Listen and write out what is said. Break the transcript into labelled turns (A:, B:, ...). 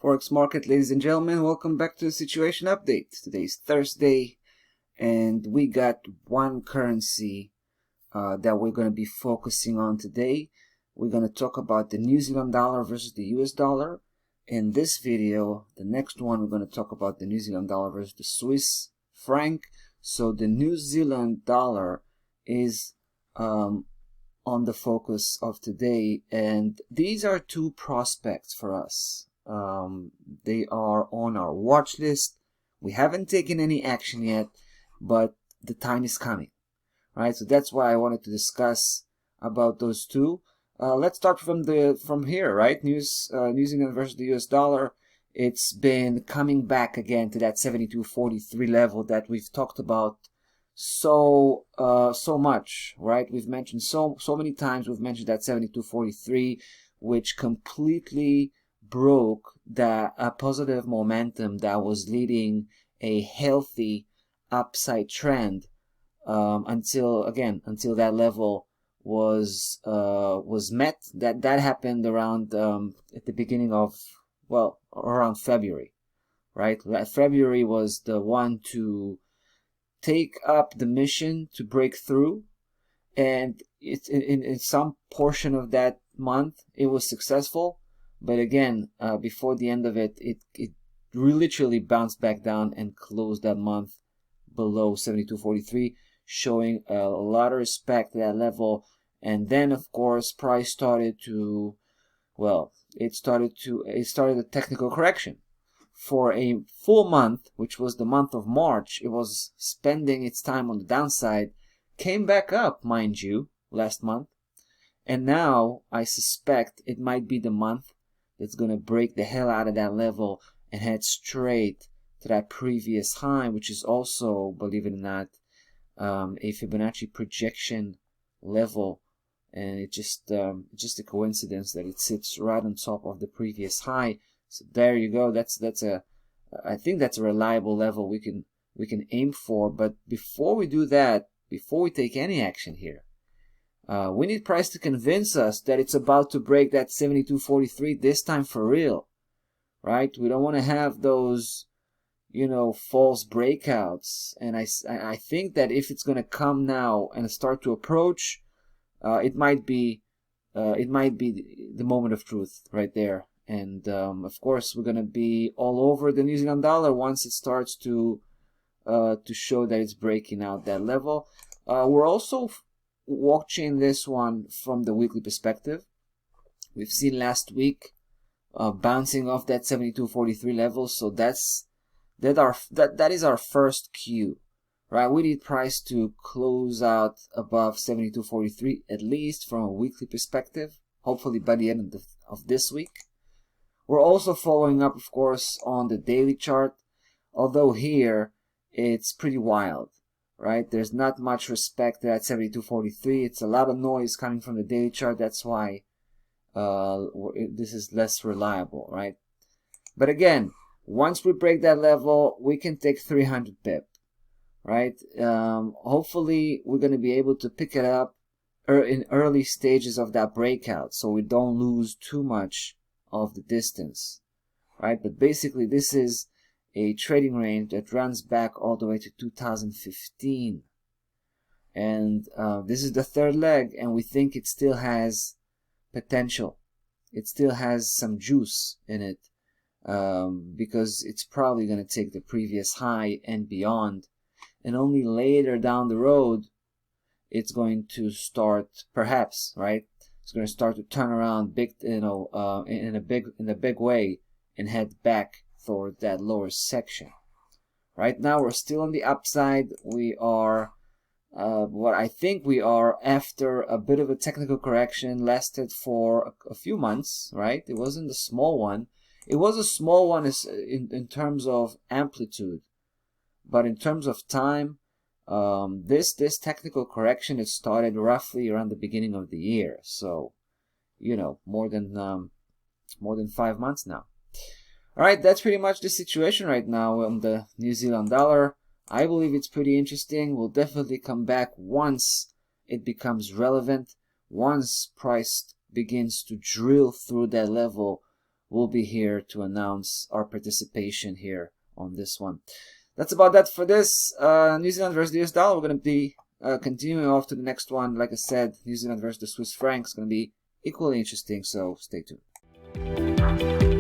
A: Forex market, ladies and gentlemen, welcome back to the situation update. Today is Thursday, and we got one currency that we're going to be focusing on today. We're going to talk about the New Zealand dollar versus the US dollar. In this video, the next one, we're going to talk about the New Zealand dollar versus the Swiss franc. So the New Zealand dollar is on the focus of today, and these are two prospects for us. They are on our watch list. We haven't taken any action yet, but the time is coming, right? So that's why I wanted to discuss about those two. Let's start from here, right? New Zealand versus the US dollar. It's been coming back again to that 72.43 level that we've talked about so much, right? We've mentioned so many times. We've mentioned that 72.43, which completely broke a positive momentum that was leading a healthy upside trend until that level was met. That happened around at the beginning of, well, around February, right? February was the one to take up the mission to break through, and it's in some portion of that month it was successful, but again, before the end of it literally bounced back down and closed that month below 72.43, showing a lot of respect to that level. And then of course price started to, well, it started a technical correction. For a full month, which was the month of March, it was spending its time on the downside, came back up, mind you, last month. And now I suspect it might be the month that's going to break the hell out of that level and head straight to that previous high, which is also, believe it or not, a Fibonacci projection level. And it's just a coincidence that it sits right on top of the previous high. So there you go. I think that's a reliable level we can aim for. But before we do that, before we take any action here, we need price to convince us that it's about to break that 72.43 this time for real, right? We don't want to have those, false breakouts. And I think that if it's going to come now and start to approach, it might be the moment of truth right there. And of course, we're going to be all over the New Zealand dollar once it starts to show that it's breaking out that level. We're also watching this one from the weekly perspective. We've seen last week bouncing off that 72.43 level, so that is our first cue, right? We need price to close out above 72.43 at least from a weekly perspective, hopefully by the end of this week. We're also following up, of course, on the daily chart, although here it's pretty wild, right? There's not much respect to that 72.43. It's a lot of noise coming from the daily chart. That's why this is less reliable, right? But again, once we break that level, we can take 300 pip, right? Hopefully, we're going to be able to pick it up in early stages of that breakout, so we don't lose too much of the distance, right? But basically, this is a trading range that runs back all the way to 2015, and this is the third leg, and we think it still has potential. It still has some juice in it, because it's probably going to take the previous high and beyond, and only later down the road it's going to start, perhaps, right? It's going to start to turn around in a big way and head back toward that lower section. Right now we're still on the upside. We are what I think we are after a bit of a technical correction, lasted for a few months, right? It wasn't a small one. It was a small one in terms of amplitude, but in terms of time, this technical correction, it started roughly around the beginning of the year, so more than 5 months now. All right, that's pretty much the situation right now on the New Zealand dollar. I believe it's pretty interesting. We'll definitely come back once it becomes relevant, once price begins to drill through that level we'll be here to announce our participation here on this one. That's about that for this. New Zealand versus the US dollar. We're going to be continuing off to the next one. Like I said, New Zealand versus the Swiss franc is going to be equally interesting, so stay tuned.